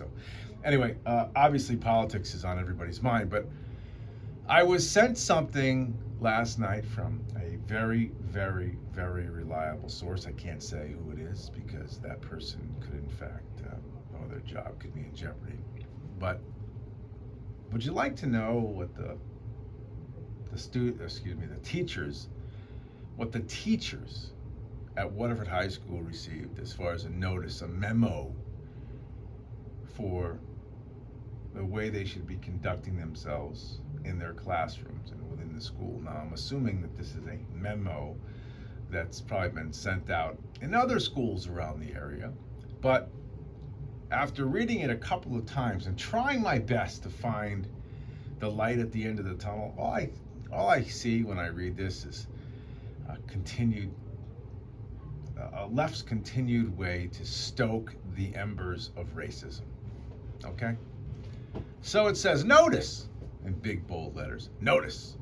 So anyway, obviously politics is on everybody's mind, but I was sent something last night from a very, very, very reliable source. I can't say who it is because that person could, in fact, their job could be in jeopardy. But would you like to know what the teachers, what the teachers at Waterford High School received as far as a notice, a memo for the way they should be conducting themselves in their classrooms and within the school? Now, I'm assuming that this is a memo that's probably been sent out in other schools around the area, but after reading it a couple of times and trying my best to find the light at the end of the tunnel, all I see when I read this is a left's continued way to stoke the embers of racism. Okay? So it says, notice, in big bold letters, notice.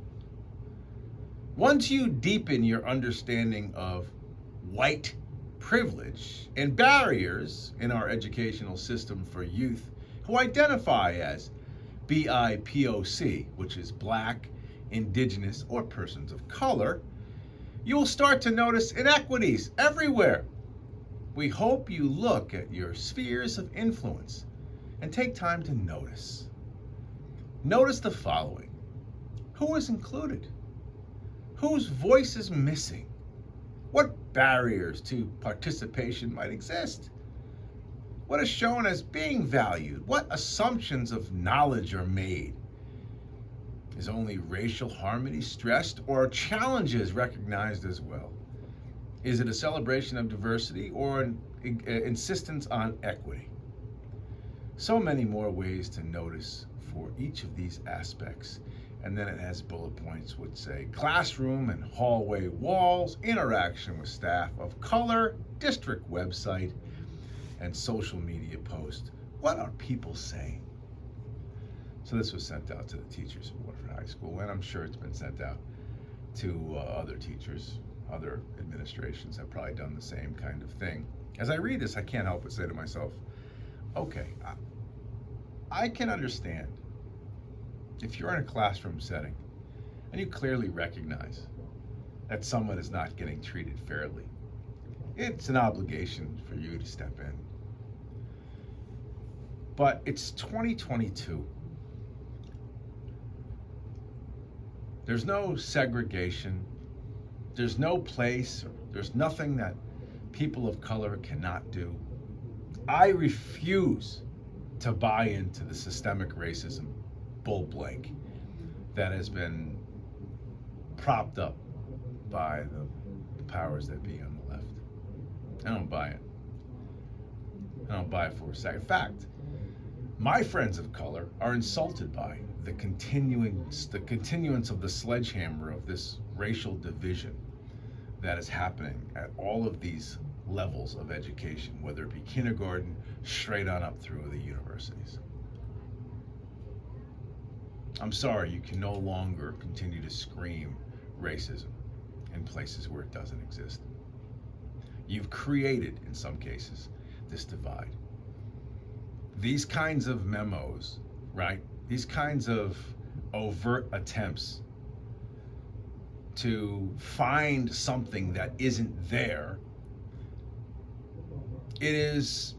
Once you deepen your understanding of white privilege and barriers in our educational system for youth who identify as BIPOC, which is Black, Indigenous, or persons of color, you will start to notice inequities everywhere. We hope you look at your spheres of influence and take time to notice. Notice the following. Who is included? Whose voice is missing? What barriers to participation might exist? What is shown as being valued? What assumptions of knowledge are made? Is only racial harmony stressed, or are challenges recognized as well? Is it a celebration of diversity or an insistence on equity? So many more ways to notice for each of these aspects. And then it has bullet points which say classroom and hallway walls, interaction with staff of color, district website, and social media post. What are people saying? So this was sent out to the teachers of Waterford High School, and I'm sure it's been sent out to other teachers. Other administrations have probably done the same kind of thing. As I read this, I can't help but say to myself, okay, I can understand if you're in a classroom setting and you clearly recognize that someone is not getting treated fairly, it's an obligation for you to step in. But it's 2022. There's no segregation. There's no place, there's nothing that people of color cannot do. I refuse to buy into the systemic racism bull blank that has been propped up by the powers that be on the left. I don't buy it. I don't buy it for a second. In fact, my friends of color are insulted by the continuance of the sledgehammer of this racial division that is happening at all of these levels of education, whether it be kindergarten, straight on up through the universities. I'm sorry, you can no longer continue to scream racism in places where it doesn't exist. You've created, in some cases, this divide. These kinds of memos, right? These kinds of overt attempts to find something that isn't there, let's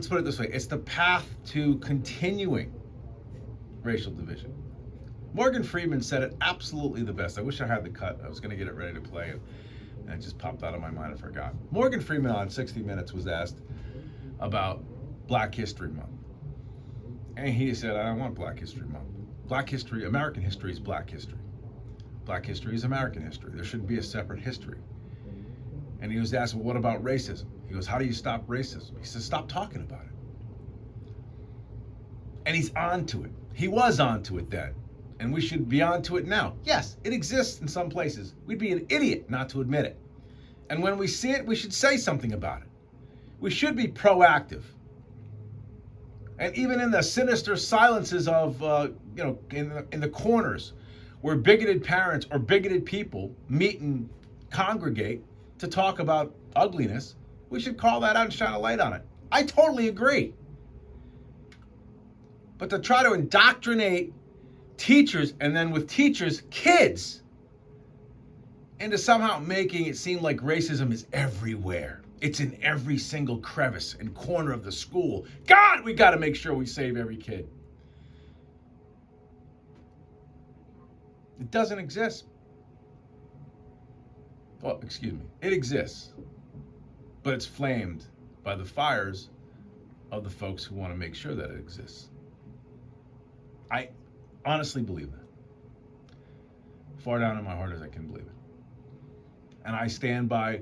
put it this way, it's the path to continuing racial division. Morgan Freeman said it absolutely the best. I wish I had the cut. I was going to get it ready to play, and it just popped out of my mind. I forgot. Morgan Freeman on 60 Minutes was asked about Black History Month. And he said, I don't want Black History Month. American history is Black history. Black history is American history. There shouldn't be a separate history. And he was asked, well, what about racism? He goes, how do you stop racism? He says, stop talking about it. And he's on to it. He was on to it then. And we should be on to it now. Yes, it exists in some places. We'd be an idiot not to admit it. And when we see it, we should say something about it. We should be proactive. And even in the sinister silences of, in the corners where bigoted parents or bigoted people meet and congregate to talk about ugliness, We should call that out and shine a light on it. I totally agree. But to try to indoctrinate teachers, and then with teachers, kids, into somehow making it seem like racism is everywhere. It's in every single crevice and corner of the school. God, we got to make sure we save every kid. It doesn't exist. Well, excuse me. It exists. But it's flamed by the fires of the folks who want to make sure that it exists. I honestly believe that. Far down in my heart as I can believe it. And I stand by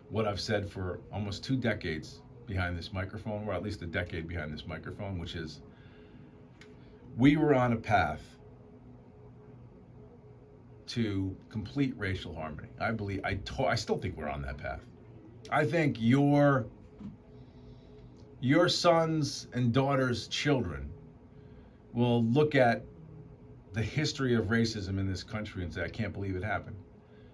what I've said for almost 2 decades behind this microphone, or at least a decade behind this microphone, which is we were on a path to complete racial harmony. I still think we're on that path. I think your sons and daughters' children will look at the history of racism in this country and say, I can't believe it happened.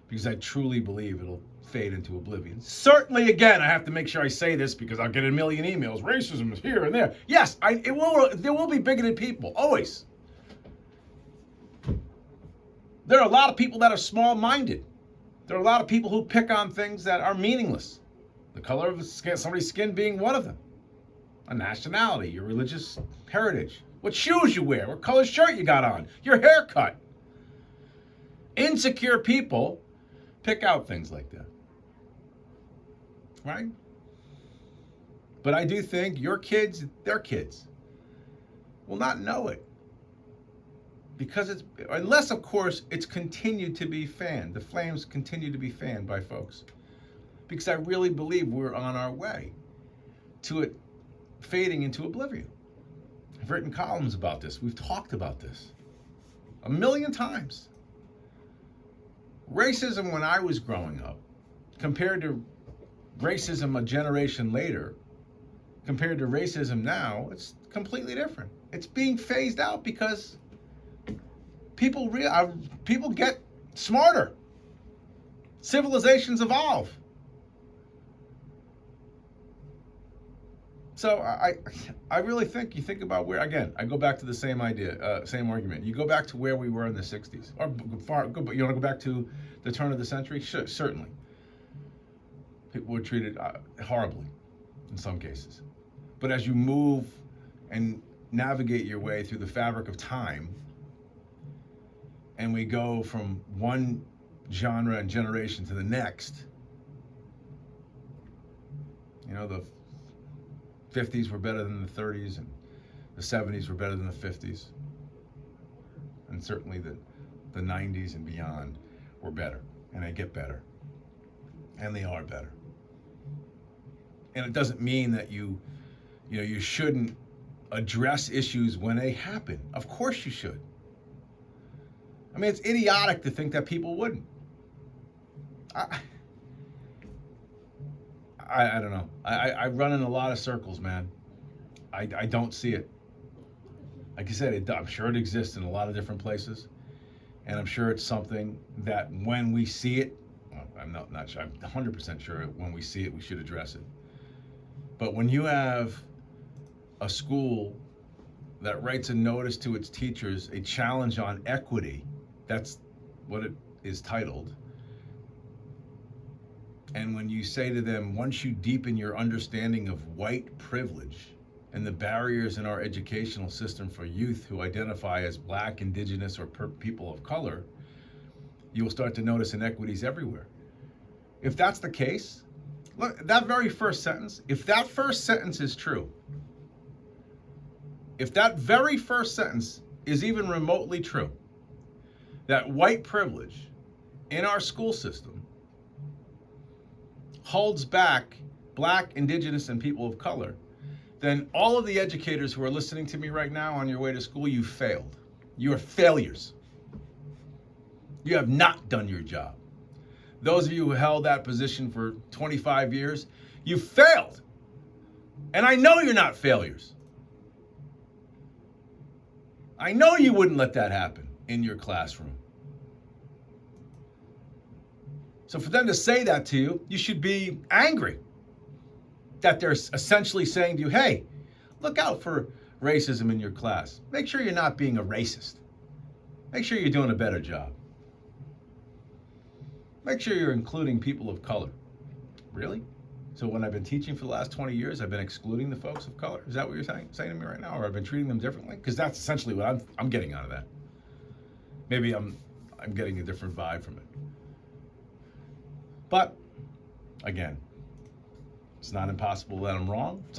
Because I truly believe it'll fade into oblivion. Certainly, again, I have to make sure I say this because I'll get a million emails. Racism is here and there. Yes, there will be bigoted people, always. There are a lot of people that are small-minded. There are a lot of people who pick on things that are meaningless. The color of somebody's skin being one of them. A nationality, your religious heritage, what shoes you wear, what color shirt you got on, your haircut. Insecure people pick out things like that. Right? But I do think your kids, their kids, will not know it. Because unless, of course, it's continued to be fanned. The flames continue to be fanned by folks. Because I really believe we're on our way to it fading into oblivion. I've written columns about this. We've talked about this 1,000,000 times. Racism when I was growing up, compared to racism a generation later, compared to racism now, it's completely different. It's being phased out because people get smarter. Civilizations evolve. So I really think, you think about where, again, I go back to the same idea, same argument. You go back to where we were in the 60s. Or you want to go back to the turn of the century? Sure, certainly. People were treated horribly in some cases. But as you move and navigate your way through the fabric of time, and we go from one genre and generation to the next, you know, the 50s were better than the 30s, and the 70s were better than the 50s. And certainly the 90s and beyond were better, and they get better. And they are better. And it doesn't mean that you shouldn't address issues when they happen. Of course you should. I mean, it's idiotic to think that people wouldn't. I don't know. I run in a lot of circles, man. I don't see it. Like I said, I'm sure it exists in a lot of different places. And I'm sure it's something that when we see it, well, I'm not sure, I'm 100% sure when we see it, we should address it. But when you have a school that writes a notice to its teachers, a challenge on equity, that's what it is titled. And when you say to them, once you deepen your understanding of white privilege and the barriers in our educational system for youth who identify as Black, Indigenous, or people of color, you will start to notice inequities everywhere. If that's the case, look, that very first sentence, if that first sentence is true, if that very first sentence is even remotely true, that white privilege in our school system holds back Black, Indigenous, and people of color, then all of the educators who are listening to me right now on your way to school, you failed. You are failures. You have not done your job. Those of you who held that position for 25 years, you failed. And I know you're not failures. I know you wouldn't let that happen in your classroom. So for them to say that to you, you should be angry. that they're essentially saying to you, hey, look out for racism in your class. Make sure you're not being a racist. Make sure you're doing a better job. Make sure you're including people of color. Really? So when I've been teaching for the last 20 years, I've been excluding the folks of color? Is that what you're saying to me right now? Or I've been treating them differently? Because that's essentially what I'm getting out of that. Maybe I'm getting a different vibe from it. But, again, it's not impossible that I'm wrong.